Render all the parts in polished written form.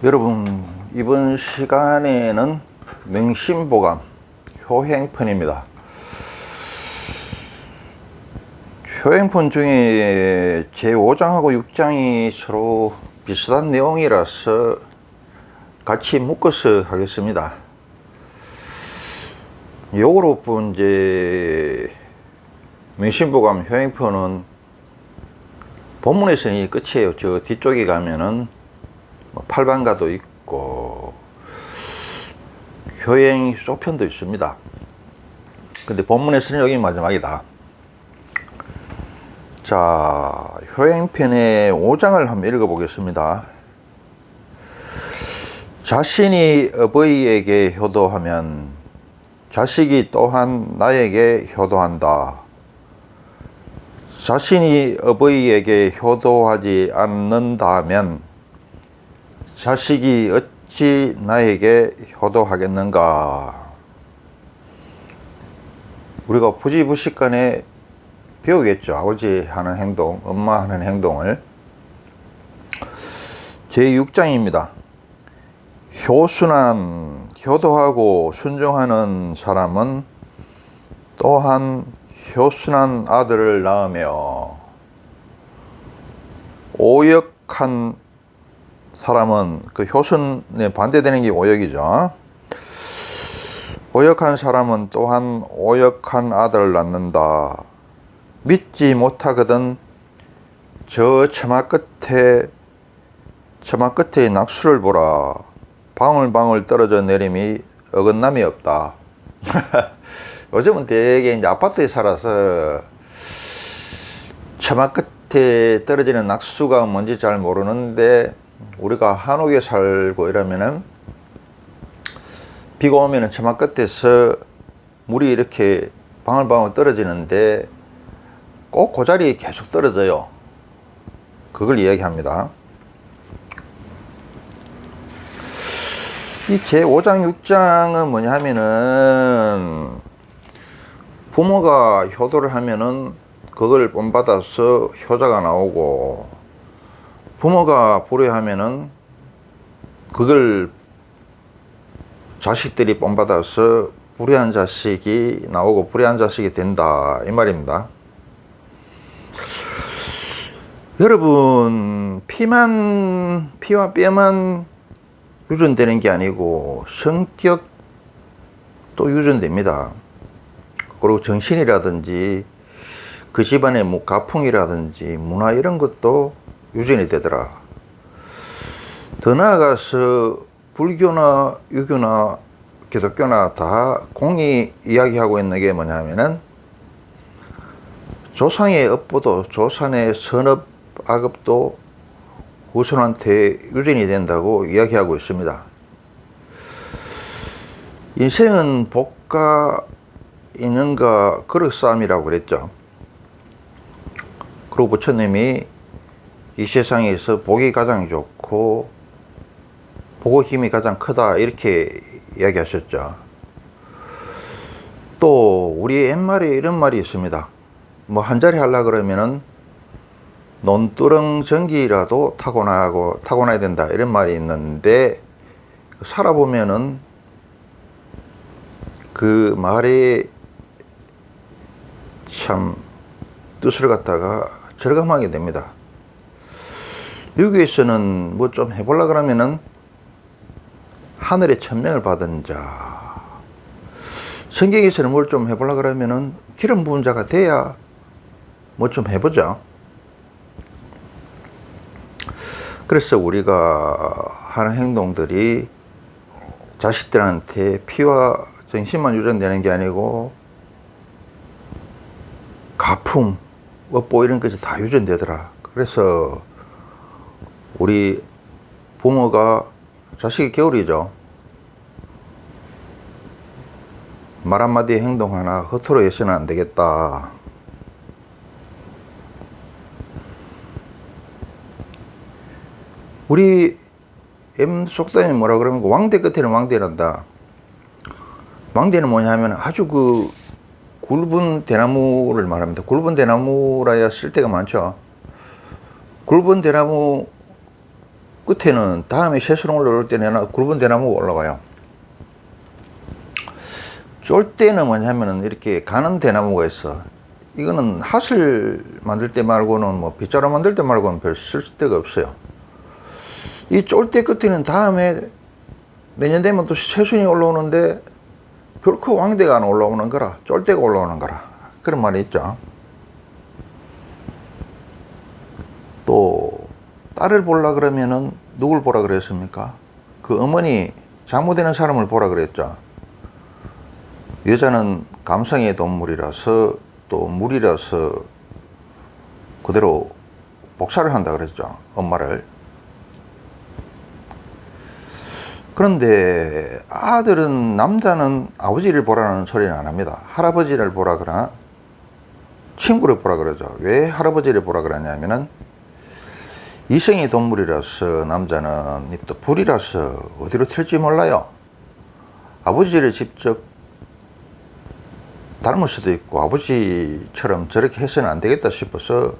여러분, 이번 시간에는 명심보감 효행편입니다. 효행편 중에 제5장하고 6장이 서로 비슷한 내용이라서 같이 묶어서 하겠습니다. 요거로 본 이제 명심보감 효행편은 본문에서는 끝이에요. 저 뒤쪽에 가면은 8반가도 있고 효행 속편도 있습니다. 근데 본문에서는 여기 마지막이다. 자, 효행편의 5장을 한번 읽어 보겠습니다. 자신이 어버이에게 효도하면 자식이 또한 나에게 효도한다. 자신이 어버이에게 효도하지 않는다면 자식이 어찌 나에게 효도하겠는가? 우리가 부지부식간에 배우겠죠. 아버지 하는 행동, 엄마 하는 행동을. 제6장입니다. 효순한, 효도하고 순종하는 사람은 또한 효순한 아들을 낳으며 오역한 사람은, 그 효순에 반대되는 게 오역이죠. 오역한 사람은 또한 오역한 아들을 낳는다. 믿지 못하거든 저 처마 끝에 낙수를 보라. 방울방울 떨어져 내림이 어긋남이 없다. 요즘은 되게 이제 아파트에 살아서 처마 끝에 떨어지는 낙수가 뭔지 잘 모르는데, 우리가 한옥에 살고 이러면은 비가 오면은 처마 끝에서 물이 이렇게 방울방울 떨어지는데 꼭 그 자리에 계속 떨어져요. 그걸 이야기합니다. 이 제5장 6장은 뭐냐 하면은, 부모가 효도를 하면은 그걸 본받아서 효자가 나오고, 부모가 불효하면은 그걸 자식들이 본받아서 불효한 자식이 나오고 불효한 자식이 된다, 이 말입니다. 여러분, 피와 뼈만 유전되는 게 아니고 성격도 유전됩니다. 그리고 정신이라든지 그 집안의 가풍이라든지 문화, 이런 것도 유전이 되더라. 더 나아가서 불교나 유교나 기독교나 다 공이 이야기하고 있는 게 뭐냐면은, 조상의 업보도, 조상의 선업 악업도 후손한테 유전이 된다고 이야기하고 있습니다. 인생은 복과 인연과 그릇싸움이라고 그랬죠. 그리고 부처님이 이 세상에서 복이 가장 좋고 복의 힘이 가장 크다, 이렇게 이야기하셨죠. 또 우리 옛말에 이런 말이 있습니다. 뭐 한 자리 하려 그러면은 논두렁 전기라도 타고나야 된다, 이런 말이 있는데, 살아보면은 그 말에 참 뜻을 갖다가 절감하게 됩니다. 유교에서는 뭐 좀 해보려 그러면은 하늘의 천명을 받은 자, 성경에서는 뭘 좀 해보려 그러면은 기름 부은 자가 돼야 뭐 좀 해보죠. 그래서 우리가 하는 행동들이 자식들한테 피와 정신만 유전되는 게 아니고 가풍, 업보, 이런 것이 다 유전되더라. 그래서 우리 부모가, 자식이 겨울이죠. 말 한마디 행동 하나 허투루 해서는 안 되겠다. 우리 속담에 뭐라 그러면, 왕대 끝에는 왕대란다. 왕대는 뭐냐 하면 아주 그 굵은 대나무를 말합니다. 굵은 대나무라야 쓸 데가 많죠. 굵은 대나무 끝에는 다음에 새순 올라올 때는 굵은 대나무가 올라와요. 쫄 때는 뭐냐면은 이렇게 가는 대나무가 있어. 이거는 핫을 만들 때 말고는 뭐 빗자루 만들 때 말고는 별 쓸데가 없어요. 이 쫄대 끝에는 다음에 내년 되면 또 새순이 올라오는데 결코 왕대가 안 올라오는 거라, 쫄대가 올라오는 거라, 그런 말이 있죠. 또 딸을 보려 그러면은 누굴 보라 그랬습니까? 그 어머니, 장모되는 사람을 보라 그랬죠. 여자는 감성의 동물이라서, 또 물이라서 그대로 복사를 한다 그랬죠, 엄마를. 그런데 아들은, 남자는 아버지를 보라는 소리는 안 합니다. 할아버지를 보라 그러나 친구를 보라 그러죠. 왜 할아버지를 보라 그러냐면은 이성의 동물이라서, 남자는 또 불이라서 어디로 튈지 몰라요. 아버지를 직접 닮을 수도 있고 아버지처럼 저렇게 해서는 안 되겠다 싶어서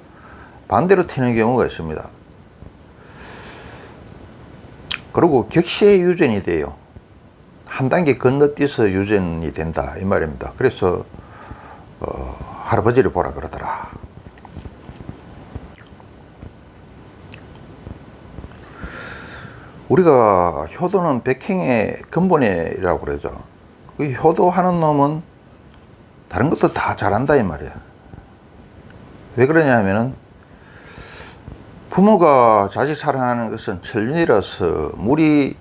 반대로 튀는 경우가 있습니다. 그리고 격시의 유전이 돼요. 한 단계 건너뛰어서 유전이 된다, 이 말입니다. 그래서 할아버지를 보라 그러더라. 우리가 효도는 백행의 근본이라고 그러죠. 그 효도하는 놈은 다른 것도 다 잘한다, 이 말이야. 왜 그러냐 하면은 부모가 자식 사랑하는 것은 천륜이라서 물이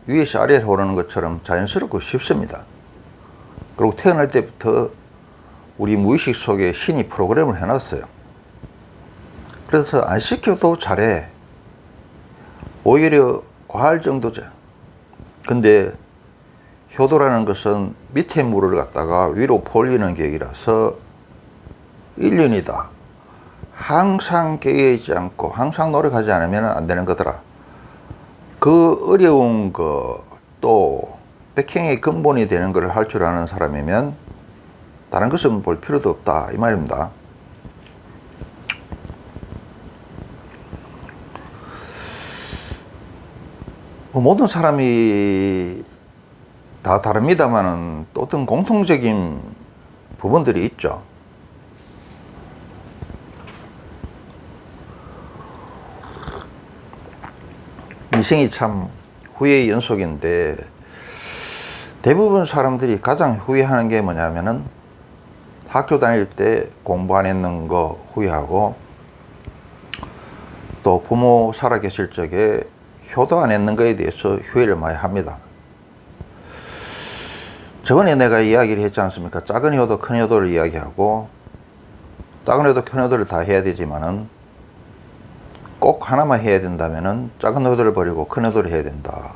위에서 아래로 오르는 것처럼 자연스럽고 쉽습니다. 그리고 태어날 때부터 우리 무의식 속에 신이 프로그램을 해놨어요. 그래서 안 시켜도 잘해. 오히려 과할 정도죠. 근데 효도라는 것은 밑에 물을 갖다가 위로 볼리는 격이라서 1년이다. 항상 깨어있지 않고 항상 노력하지 않으면 안 되는 거더라. 그 어려운 거, 또 백행의 근본이 되는 걸 할 줄 아는 사람이면 다른 것은 볼 필요도 없다, 이 말입니다. 모든 사람이 다 다릅니다만은 또 어떤 공통적인 부분들이 있죠. 인생이 참 후회의 연속인데, 대부분 사람들이 가장 후회하는 게 뭐냐면은 학교 다닐 때 공부 안 했는 거 후회하고, 또 부모 살아계실 적에 효도 안 했는 거에 대해서 후회를 많이 합니다. 저번에 내가 이야기를 했지 않습니까? 작은 효도, 큰 효도를 이야기하고, 작은 효도, 큰 효도를 다 해야 되지만은 꼭 하나만 해야 된다면은 작은 효도를 버리고 큰 효도를 해야 된다.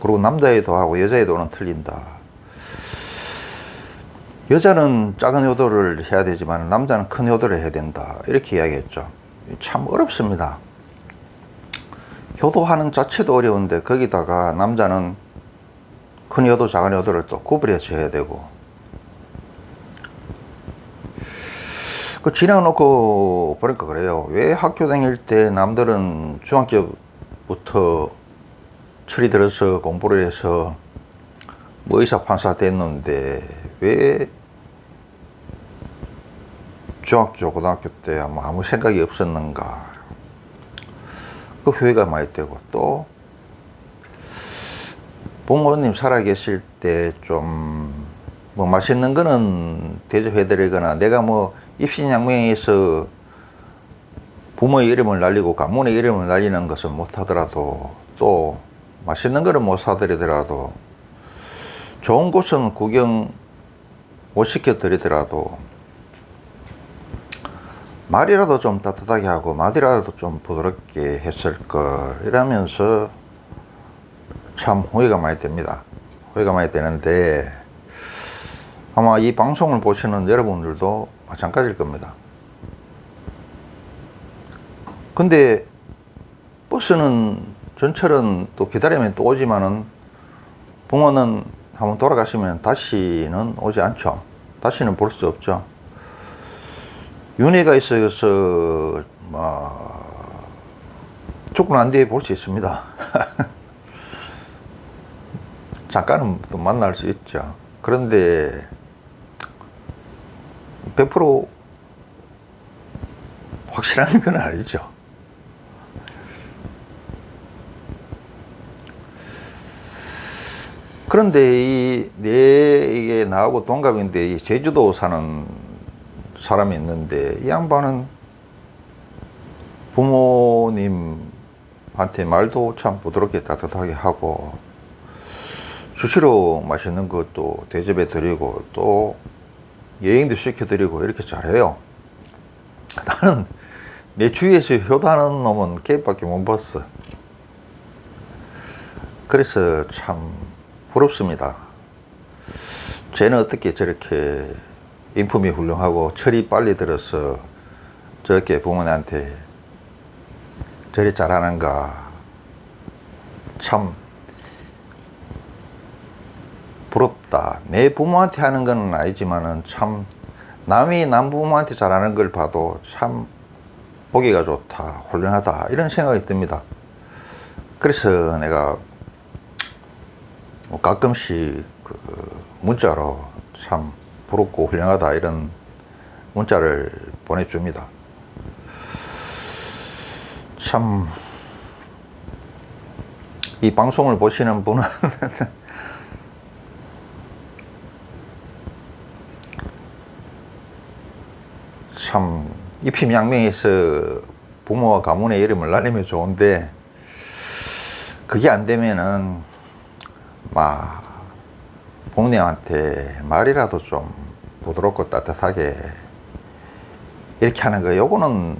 그리고 남자의 도하고 여자의 도는 틀린다. 여자는 작은 효도를 해야 되지만 남자는 큰 효도를 해야 된다, 이렇게 이야기했죠. 참 어렵습니다. 효도하는 자체도 어려운데 거기다가 남자는 큰 효도, 작은 효도를 또 구분해서 해야 되고, 그 지나놓고 보니까 그래요. 왜 학교 다닐 때 남들은 중학교부터 철이 들어서 공부를 해서 뭐 의사, 판사 됐는데 왜 중학교, 고등학교 때 아무 생각이 없었는가. 그 후회가 많이 되고, 또 부모님 살아계실 때 좀 뭐 맛있는 거는 대접해드리거나, 내가 뭐 입신양명에서 부모의 이름을 날리고 가문의 이름을 날리는 것은 못하더라도, 또 맛있는 거는 못 사드리더라도, 좋은 곳은 구경 못 시켜드리더라도 말이라도 좀 따뜻하게 하고 말이라도 좀 부드럽게 했을 걸, 이러면서 참 후회가 많이 됩니다. 후회가 많이 되는데, 아마 이 방송을 보시는 여러분들도 마찬가지일 겁니다. 근데 버스는 전철은 또 기다리면 또 오지만은 부모는 한번 돌아가시면 다시는 오지 않죠. 다시는 볼 수 없죠. 윤회가 있어서 죽고 난 뒤에 볼 수 있습니다. 잠깐은 또 만날 수 있죠. 그런데 100% 확실한 건 아니죠. 그런데 이게 나하고 동갑인데 이 제주도 사는 사람이 있는데 이 양반은 부모님한테 말도 참 부드럽게 따뜻하게 하고 수시로 맛있는 것도 대접해 드리고 또 여행도 시켜드리고 이렇게 잘해요. 나는 내 주위에서 효도하는 놈은 걔밖에 못 봤어. 그래서 참 부럽습니다. 쟤는 어떻게 저렇게 인품이 훌륭하고 철이 빨리 들어서 저렇게 부모님한테 저리 잘하는가. 참 부럽다. 내 부모한테 하는 건 아니지만은 참 남이 남 부모한테 잘하는 걸 봐도 참 보기가 좋다, 훌륭하다 이런 생각이 듭니다. 그래서 내가 가끔씩 문자로 참 부럽고 훌륭하다 이런 문자를 보내줍니다. 참 이 방송을 보시는 분은 참 입힘양명해서 부모와 가문의 이름을 날리면 좋은데 그게 안 되면은 막 부모님한테 말이라도 좀 부드럽고 따뜻하게 이렇게 하는 거 요거는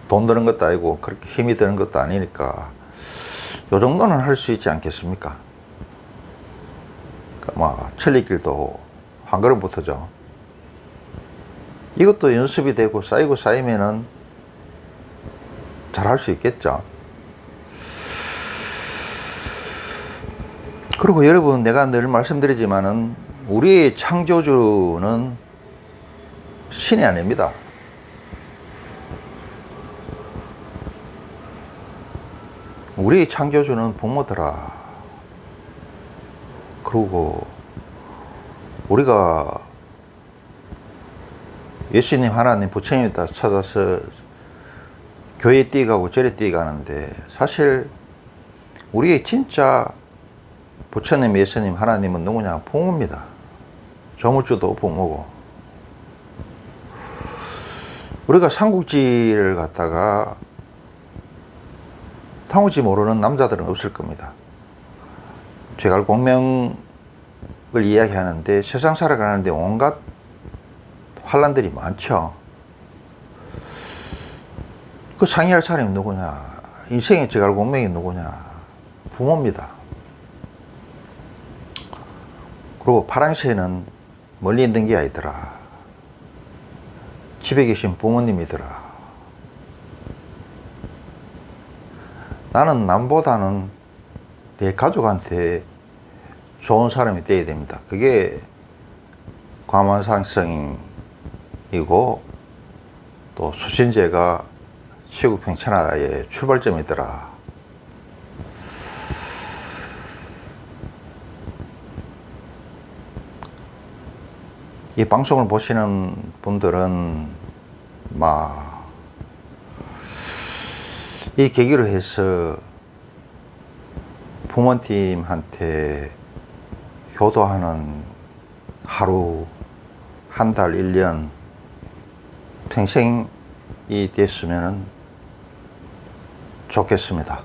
돈 드는 것도 아니고 그렇게 힘이 드는 것도 아니니까 요 정도는 할 수 있지 않겠습니까? 뭐 천리길도 한 걸음부터죠. 이것도 연습이 되고 쌓이고 쌓이면은 잘할 수 있겠죠. 그리고 여러분, 내가 늘 말씀드리지만은 우리의 창조주는 신이 아닙니다. 우리의 창조주는 부모더라. 그리고 우리가 예수님, 하나님, 부처님 다 찾아서 교회에 뛰어가고 절에 뛰어가는데 사실 우리의 진짜 부처님, 예수님, 하나님은 누구냐? 부모입니다. 조물주도 부모고. 우리가 삼국지를 갖다가 삼국지 모르는 남자들은 없을 겁니다. 제갈공명을 이야기하는데 세상 살아가는데 온갖 환란들이 많죠. 그 상의할 사람이 누구냐? 인생의 제갈공명이 누구냐? 부모입니다. 그리고 파랑새는 멀리 있는 게 아니더라. 집에 계신 부모님이더라. 나는 남보다는 내 가족한테 좋은 사람이 되어야 됩니다. 그게 과만상생이고 또 수신제가 시국평천하의 출발점이더라. 이 방송을 보시는 분들은 이 계기로 해서 부모님한테 효도하는 하루, 한 달, 1년, 평생이 됐으면 좋겠습니다.